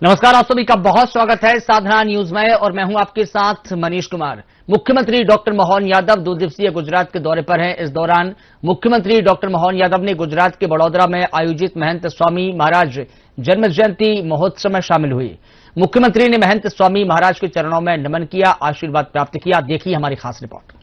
नमस्कार, आप सभी का बहुत स्वागत है साधना न्यूज में और मैं हूं आपके साथ मनीष कुमार। मुख्यमंत्री डॉक्टर मोहन यादव 2 दिवसीय गुजरात के दौरे पर हैं। इस दौरान मुख्यमंत्री डॉक्टर मोहन यादव ने गुजरात के बड़ौदरा में आयोजित महंत स्वामी महाराज जन्म जयंती महोत्सव में शामिल हुई। मुख्यमंत्री ने महंत स्वामी महाराज के चरणों में नमन किया, आशीर्वाद प्राप्त किया। देखिए हमारी खास रिपोर्ट।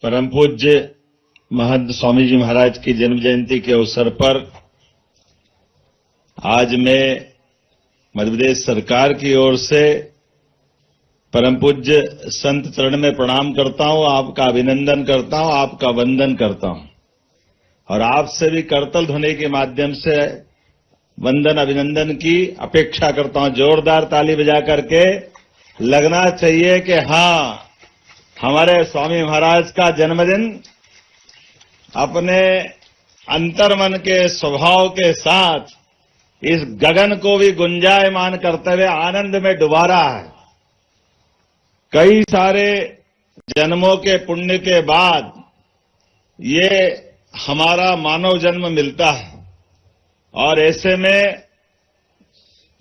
परम पूज्य महंत स्वामी जी महाराज की जन्म जयंती के अवसर पर आज मैं मध्य प्रदेश सरकार की ओर से परम पूज्य संत चरण में प्रणाम करता हूं, आपका अभिनंदन करता हूं, आपका वंदन करता हूं और आपसे भी करतल ध्वनि के माध्यम से वंदन अभिनंदन की अपेक्षा करता हूं। जोरदार ताली बजा करके लगना चाहिए कि हाँ, हमारे स्वामी महाराज का जन्मदिन अपने अंतर्मन के स्वभाव के साथ इस गगन को भी गुंजायमान करते हुए आनंद में डुबा रहा है। कई सारे जन्मों के पुण्य के बाद ये हमारा मानव जन्म मिलता है और ऐसे में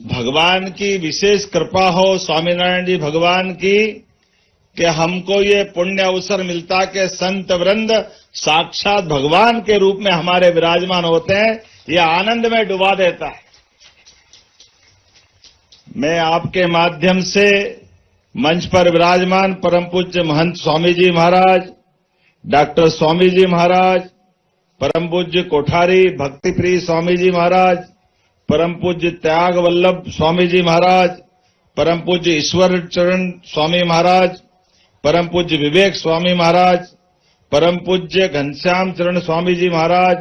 भगवान की विशेष कृपा हो, स्वामीनारायण जी भगवान की, कि हमको ये पुण्य अवसर मिलता कि संत वृंद साक्षात भगवान के रूप में हमारे विराजमान होते हैं, ये आनंद में डुबा देता है। मैं आपके माध्यम से मंच पर विराजमान परम पूज्य महंत स्वामी जी महाराज, डॉक्टर स्वामी जी महाराज, परम पूज्य कोठारी भक्ति प्रिय स्वामी जी महाराज, परम पूज्य त्याग वल्लभ स्वामी जी महाराज, परम पूज्य ईश्वर चरण स्वामी महाराज, परम पूज्य विवेक स्वामी महाराज, परम पूज्य घनश्याम चरण स्वामी जी महाराज,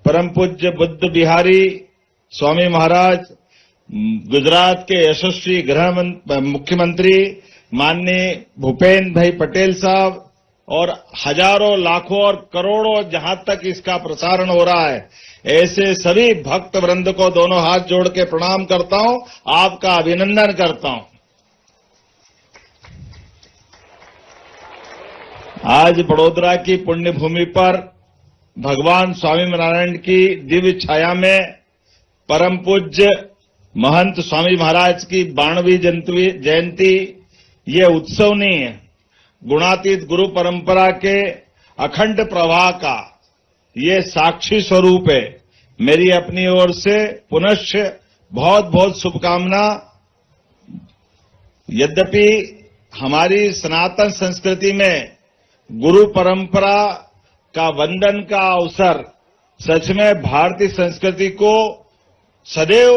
परम पूज्य बुद्ध बिहारी स्वामी महाराज, गुजरात के यशस्वी मुख्यमंत्री माननीय भूपेन्द्र भाई पटेल साहब और हजारों लाखों और करोड़ों जहां तक इसका प्रसारण हो रहा है, ऐसे सभी भक्त वृंद को दोनों हाथ जोड़ के प्रणाम करता हूं, आपका अभिनंदन करता हूं। आज बड़ौदरा की पुण्य भूमि पर भगवान स्वामी नारायण की दिव्य छाया में परम पूज्य महंत स्वामी महाराज की 92वीं जयंती ये उत्सव नहीं है, गुणातीत गुरु परंपरा के अखंड प्रवाह का ये साक्षी स्वरूप है। मेरी अपनी ओर से पुनश्च बहुत बहुत शुभकामना। यद्यपि हमारी सनातन संस्कृति में गुरु परंपरा का वंदन का अवसर सच में भारतीय संस्कृति को सदैव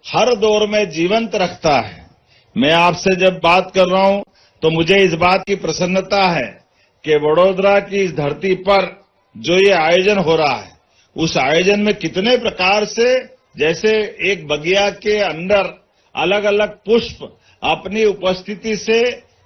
हर दौर में जीवंत रखता है। मैं आपसे जब बात कर रहा हूं तो मुझे इस बात की प्रसन्नता है कि वडोदरा की इस धरती पर जो ये आयोजन हो रहा है, उस आयोजन में कितने प्रकार से, जैसे एक बगिया के अंदर अलग अलग पुष्प अपनी उपस्थिति से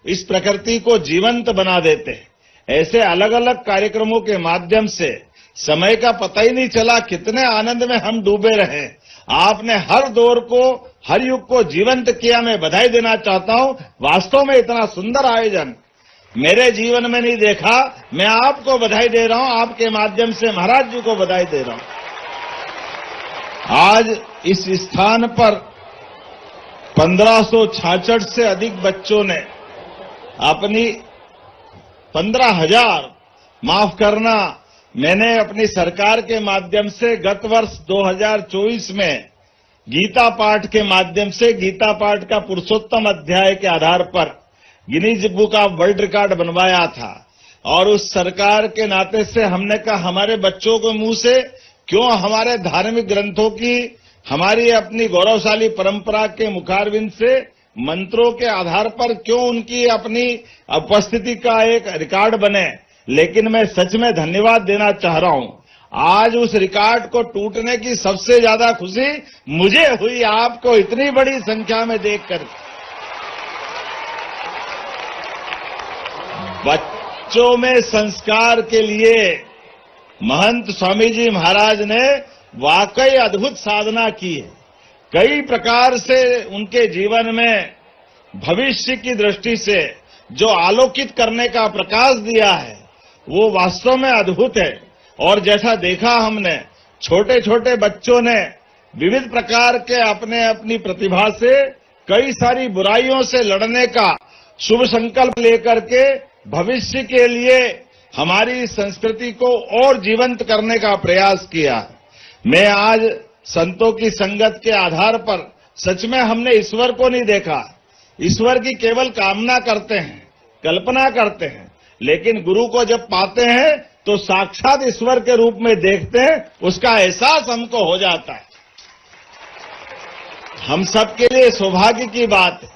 इस प्रकृति को जीवंत बना देते हैं, ऐसे अलग अलग कार्यक्रमों के माध्यम से समय का पता ही नहीं चला, कितने आनंद में हम डूबे रहे। आपने हर दौर को, हर युग को जीवंत किया। मैं बधाई देना चाहता हूं। वास्तव में इतना सुंदर आयोजन मेरे जीवन में नहीं देखा। मैं आपको बधाई दे रहा हूं, आपके माध्यम से महाराज जी को बधाई दे रहा हूं। आज इस स्थान पर 1566 से अधिक बच्चों ने अपनी 15,000 माफ करना, मैंने अपनी सरकार के माध्यम से गत वर्ष 2024 में गीता पाठ के माध्यम से गीता पाठ का पुरुषोत्तम अध्याय के आधार पर Guinness book of world record बनवाया था और उस सरकार के नाते से हमने कहा हमारे बच्चों के मुंह से क्यों हमारे धार्मिक ग्रंथों की हमारी अपनी गौरवशाली परंपरा के मुखारविंद से मंत्रों के आधार पर क्यों उनकी अपनी उपस्थिति का एक रिकॉर्ड बने, लेकिन मैं सच में धन्यवाद देना चाह रहा हूं। आज उस रिकॉर्ड को टूटने की सबसे ज्यादा खुशी मुझे हुई, आपको इतनी बड़ी संख्या में देखकर। बच्चों में संस्कार के लिए महंत स्वामी जी महाराज ने वाकई अद्भुत साधना की है। कई प्रकार से उनके जीवन में भविष्य की दृष्टि से जो आलोकित करने का प्रकाश दिया है वो वास्तव में अद्भुत है। और जैसा देखा हमने, छोटे छोटे बच्चों ने विविध प्रकार के अपने अपनी प्रतिभा से कई सारी बुराइयों से लड़ने का शुभ संकल्प लेकर के भविष्य के लिए हमारी संस्कृति को और जीवंत करने का प्रयास किया। मैं आज संतों की संगत के आधार पर सच में हमने ईश्वर को नहीं देखा। ईश्वर की केवल कामना करते हैं, कल्पना करते हैं, लेकिन गुरु को जब पाते हैं तो साक्षात ईश्वर के रूप में देखते हैं, उसका एहसास हमको हो जाता है। हम सबके लिए सौभाग्य की बात है,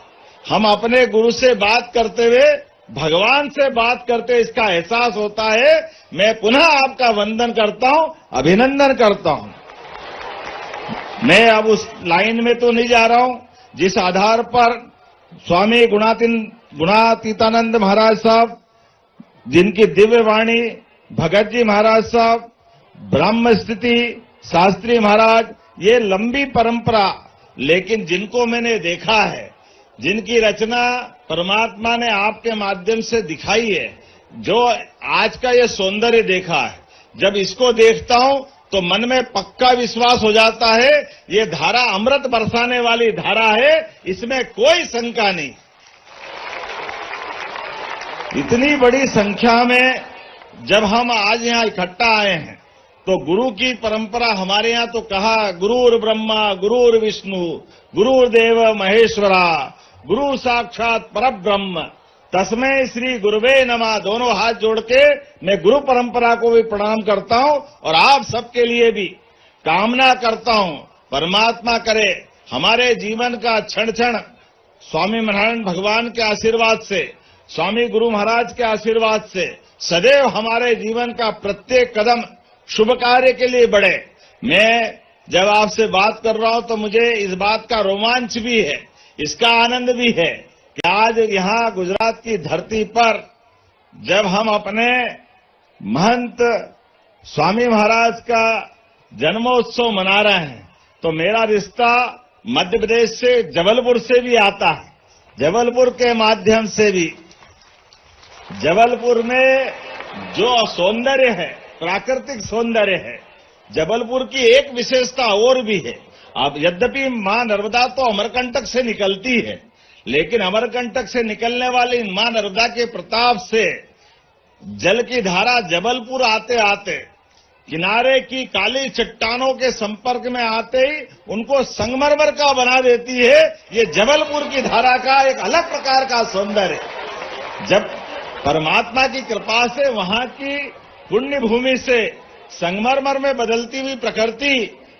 हम अपने गुरु से बात करते हुए भगवान से बात करते इसका एहसास होता है। मैं पुनः आपका वंदन करता हूं, अभिनंदन करता हूं। मैं अब उस लाइन में तो नहीं जा रहा हूं जिस आधार पर स्वामी गुणातीतानंद महाराज साहब, जिनकी दिव्य वाणी, भगत जी महाराज साहब, ब्रह्म स्थिति शास्त्री महाराज, ये लंबी परंपरा, लेकिन जिनको मैंने देखा है, जिनकी रचना परमात्मा ने आपके माध्यम से दिखाई है, जो आज का ये सौंदर्य देखा है, जब इसको देखता हूं तो मन में पक्का विश्वास हो जाता है ये धारा अमृत बरसाने वाली धारा है, इसमें कोई शंका नहीं। इतनी बड़ी संख्या में जब हम आज यहां इकट्ठा आए हैं तो गुरु की परंपरा हमारे यहां तो कहा गुरुर् ब्रह्मा गुरुर् विष्णु गुरुर्देव महेश्वरा गुरु साक्षात परब्रह्म तस्मै श्री गुरुवे नमः। दोनों हाथ जोड़ के मैं गुरु परंपरा को भी प्रणाम करता हूं और आप सबके लिए भी कामना करता हूं, परमात्मा करे हमारे जीवन का क्षण क्षण स्वामी नारायण भगवान के आशीर्वाद से, स्वामी गुरु महाराज के आशीर्वाद से सदैव हमारे जीवन का प्रत्येक कदम शुभ कार्य के लिए बढ़े। मैं जब आपसे बात कर रहा हूं तो मुझे इस बात का रोमांच भी है, इसका आनंद भी है कि आज यहां गुजरात की धरती पर जब हम अपने महंत स्वामी महाराज का जन्मोत्सव मना रहे हैं तो मेरा रिश्ता मध्य प्रदेश से जबलपुर से भी आता है। जबलपुर के माध्यम से भी जबलपुर में जो सौंदर्य है, प्राकृतिक सौंदर्य है, जबलपुर की एक विशेषता और भी है। अब यद्यपि मां नर्मदा तो अमरकंटक से निकलती है, लेकिन अमरकंटक से निकलने वाली मां नर्मदा के प्रताप से जल की धारा जबलपुर आते आते किनारे की काली चट्टानों के संपर्क में आते ही उनको संगमरमर का बना देती है। ये जबलपुर की धारा का एक अलग प्रकार का सौंदर्य। जब परमात्मा की कृपा से वहां की पुण्य भूमि से संगमरमर में बदलती हुई प्रकृति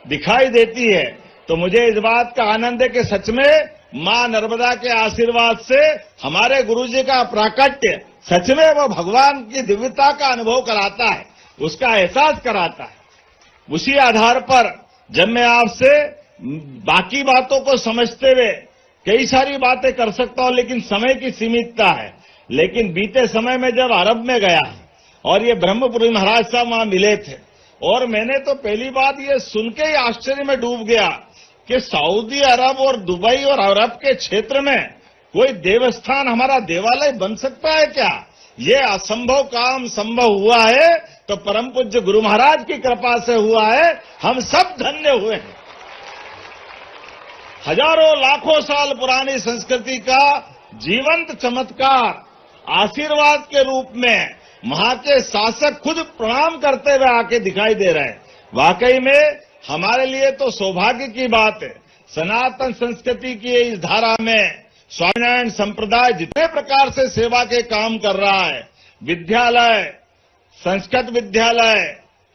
दिखाई देती है तो मुझे इस बात का आनंद है कि सच में मां नर्मदा के आशीर्वाद से हमारे गुरुजी का प्राकट्य सच में वो भगवान की दिव्यता का अनुभव कराता है, उसका एहसास कराता है। उसी आधार पर जब मैं आपसे बाकी बातों को समझते हुए कई सारी बातें कर सकता हूं, लेकिन समय की सीमितता है। लेकिन बीते समय में जब अरब में गया और ये ब्रह्मपुरी महाराज साहब वहां मिले थे और मैंने तो पहली बात ये सुन के ही आश्चर्य में डूब गया कि सऊदी अरब और दुबई और अरब के क्षेत्र में कोई देवस्थान, हमारा देवालय बन सकता है क्या? ये असंभव काम संभव हुआ है तो परम पूज्य गुरु महाराज की कृपा से हुआ है। हम सब धन्य हुए हैं। हजारों लाखों साल पुरानी संस्कृति का जीवंत चमत्कार आशीर्वाद के रूप में वहां के शासक खुद प्रणाम करते हुए आके दिखाई दे रहे हैं। वाकई में हमारे लिए तो सौभाग्य की बात है। सनातन संस्कृति की इस धारा में स्वामीनारायण संप्रदाय जितने प्रकार से सेवा के काम कर रहा है, विद्यालय, संस्कृत विद्यालय,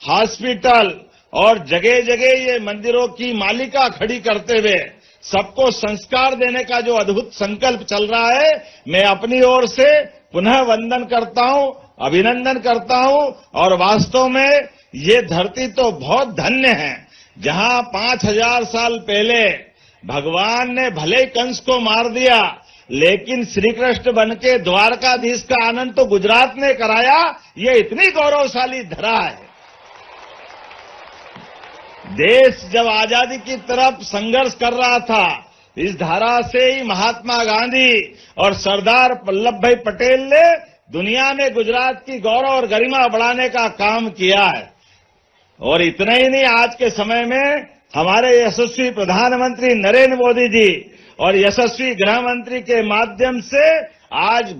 हॉस्पिटल, और जगह जगह ये मंदिरों की मालिका खड़ी करते हुए सबको संस्कार देने का जो अद्भुत संकल्प चल रहा है, मैं अपनी ओर से पुनः वंदन करता हूं, अभिनंदन करता हूं। और वास्तव में ये धरती तो बहुत धन्य है, जहां 5000 साल पहले भगवान ने भले ही कंस को मार दिया, लेकिन श्री कृष्ण बन के द्वारकाधीश का आनंद तो गुजरात ने कराया। ये इतनी गौरवशाली धरा है। देश जब आजादी की तरफ संघर्ष कर रहा था, इस धारा से ही महात्मा गांधी और सरदार वल्लभ भाई पटेल ने दुनिया में गुजरात की गौरव और गरिमा बढ़ाने का काम किया है। और इतना ही नहीं, आज के समय में हमारे यशस्वी प्रधानमंत्री नरेंद्र मोदी जी और यशस्वी गृह मंत्री के माध्यम से आज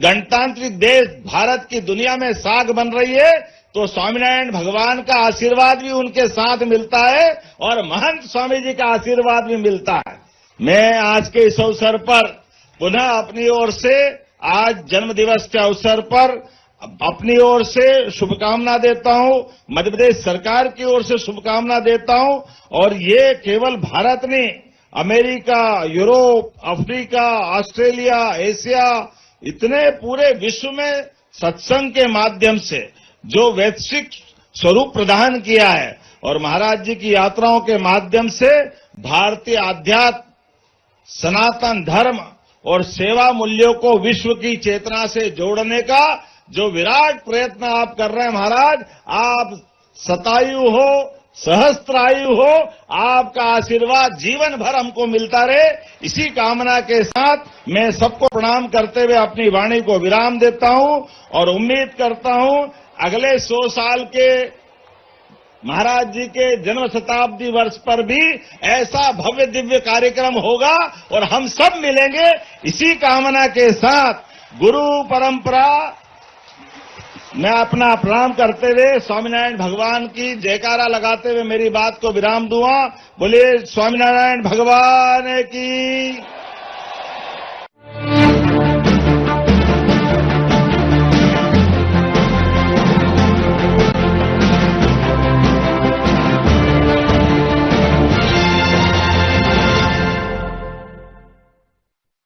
गणतांत्रिक देश भारत की दुनिया में साख बन रही है। तो स्वामीनारायण भगवान का आशीर्वाद भी उनके साथ मिलता है और महंत स्वामी जी का आशीर्वाद भी मिलता है। मैं आज के इस अवसर पर पुनः अपनी ओर से आज जन्म दिवस के अवसर पर अपनी ओर से शुभकामना देता हूं, मध्य प्रदेश सरकार की ओर से शुभकामना देता हूं। और ये केवल भारत नहीं, America, Europe, Africa, Australia, Asia, इतने पूरे विश्व में सत्संग के माध्यम से जो वैश्विक स्वरूप प्रदान किया है और महाराज जी की यात्राओं के माध्यम से भारतीय आध्यात्म, सनातन धर्म और सेवा मूल्यों को विश्व की चेतना से जोड़ने का जो विराट प्रयत्न आप कर रहे हैं महाराज, आप शतायु हो, सहस्त्रायु हो, आपका आशीर्वाद जीवन भर हमको मिलता रहे। इसी कामना के साथ मैं सबको प्रणाम करते हुए अपनी वाणी को विराम देता हूं और उम्मीद करता हूं अगले 100 साल के महाराज जी के जन्म शताब्दी वर्ष पर भी ऐसा भव्य दिव्य कार्यक्रम होगा और हम सब मिलेंगे। इसी कामना के साथ गुरु परंपरा मैं अपना प्रणाम करते हुए स्वामीनारायण भगवान की जयकारा लगाते हुए मेरी बात को विराम दूंगा। बोलिए स्वामीनारायण भगवान की।